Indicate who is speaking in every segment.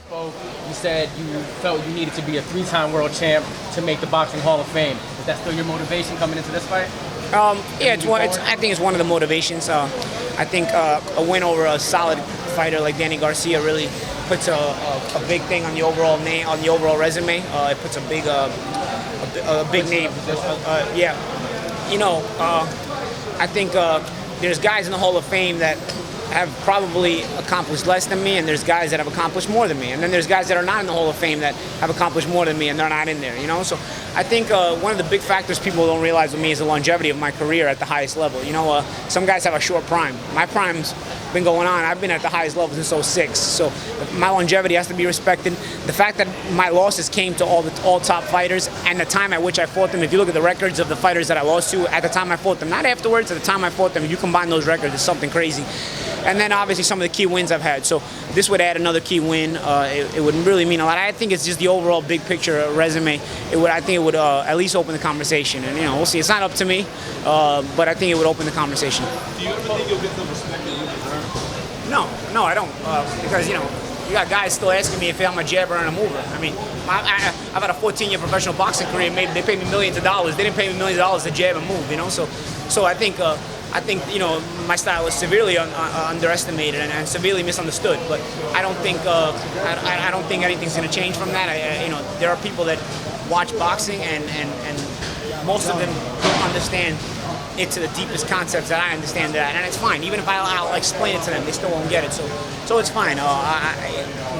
Speaker 1: Well, you said you felt you needed to be a 3-time world champ to make the Boxing Hall of Fame. Is that still your motivation coming into this fight?
Speaker 2: Yeah, I think it's one of the motivations. I think a win over a solid fighter like Danny Garcia really puts a big thing on the overall name, on the overall resume. It puts a big name. Yeah, you know, I think there's guys in the Hall of Fame that have probably accomplished less than me, and there's guys that have accomplished more than me, and then there's guys that are not in the Hall of Fame that have accomplished more than me, and they're not in there, you know. So I think one of the big factors people don't realize with me is the longevity of my career at the highest level. You know, some guys have a short prime. My prime's been going on. I've been at the highest level since '06, so my longevity has to be respected. The fact that my losses came to all top fighters and the time at which I fought them. If you look at the records of the fighters that I lost to at the time I fought them, not afterwards, at the time I fought them, if you combine those records, it's something crazy. And then obviously some of the key wins I've had. So this would add another key win. It would really mean a lot. I think it's just the overall big picture resume. I think it would at least open the conversation. And you know, we'll see. It's not up to me, but I think it would open the conversation.
Speaker 3: Do you ever think you'll get the respect that you deserve?
Speaker 2: No, I don't. Because you know, you got guys still asking me if I'm a jabber and a mover. I mean, I've had a 14-year professional boxing career. They paid me millions of dollars. They didn't pay me millions of dollars to jab and move. You know, so I think you know my style is severely underestimated and severely misunderstood. But I don't think I don't think anything's going to change from that. You know, there are people that watch boxing and most of them don't understand it to the deepest concepts that I understand that, and it's fine. Even if I'll explain it to them, they still won't get it. So it's fine.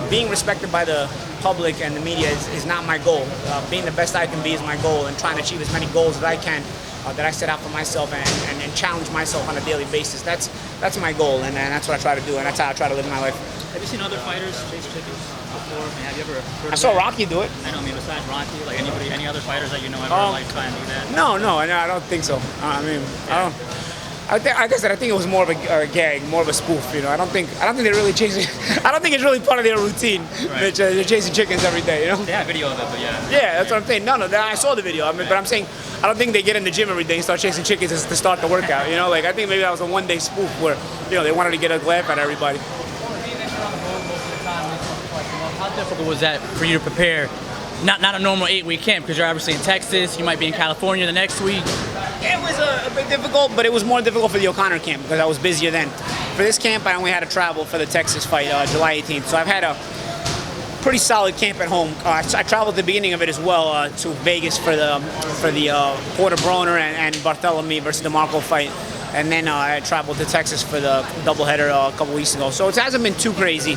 Speaker 2: Being respected by the public and the media is not my goal. Being the best I can be is my goal, and trying to achieve as many goals as I can that I set out for myself and challenge myself on a daily basis. That's my goal, and that's what I try to do, and that's how I try to live my life.
Speaker 4: Have you seen other fighters chase chickens before? I mean, have you ever heard of
Speaker 2: I saw
Speaker 4: that?
Speaker 2: Rocky do it.
Speaker 4: I know, I mean, besides Rocky, like any other fighters that you know ever like try and do that?
Speaker 2: No, I don't think so. I mean, I don't. Like I said, I think it was more of a gag, more of a spoof. You know, I don't think they're really chasing. I don't think it's really part of their routine.
Speaker 4: Right.
Speaker 2: They're chasing chickens every day. You know.
Speaker 4: They have video of it, but yeah.
Speaker 2: Yeah, that's what I'm saying. No, I saw the video. I mean, but I'm saying I don't think they get in the gym every day and start chasing chickens to start the workout. You know, like I think maybe that was a one-day spoof where they wanted to get a laugh at everybody.
Speaker 1: How difficult was that for you to prepare? Not a normal 8-week camp, because you're obviously in Texas. You might be in California the next week.
Speaker 2: It was a bit difficult, but it was more difficult for the O'Connor camp because I was busier then. For this camp, I only had to travel for the Texas fight, July 18th. So I've had a pretty solid camp at home. I traveled at the beginning of it as well to Vegas for the Porter Broner and Bartholomew versus DeMarco fight. And then I traveled to Texas for the doubleheader a couple weeks ago. So it hasn't been too crazy.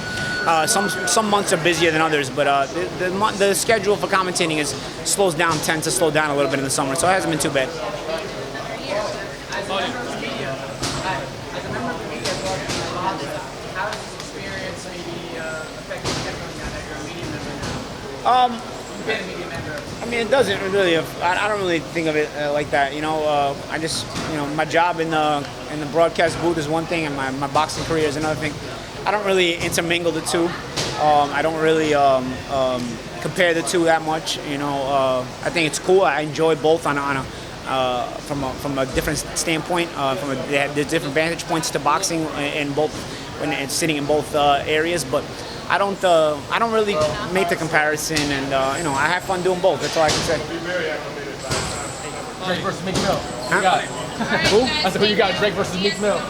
Speaker 2: Some months are busier than others, but the schedule for commentating tends to slow down a little bit in the summer. So it hasn't been too bad. I mean, it doesn't really. I don't really think of it like that. You know, I just, my job in the broadcast booth is one thing, and my boxing career is another thing. I don't really intermingle the two. I don't really compare the two that much. You know, I think it's cool. I enjoy both from a different standpoint. There's different vantage points to boxing in both, when it's sitting in both areas, but. I don't really make the comparison, and I have fun doing both. That's all I can say.
Speaker 1: Drake versus Meek Mill.
Speaker 2: Huh?
Speaker 1: You got it.
Speaker 2: Who?
Speaker 1: I said, who you got? Drake versus Meek Mill.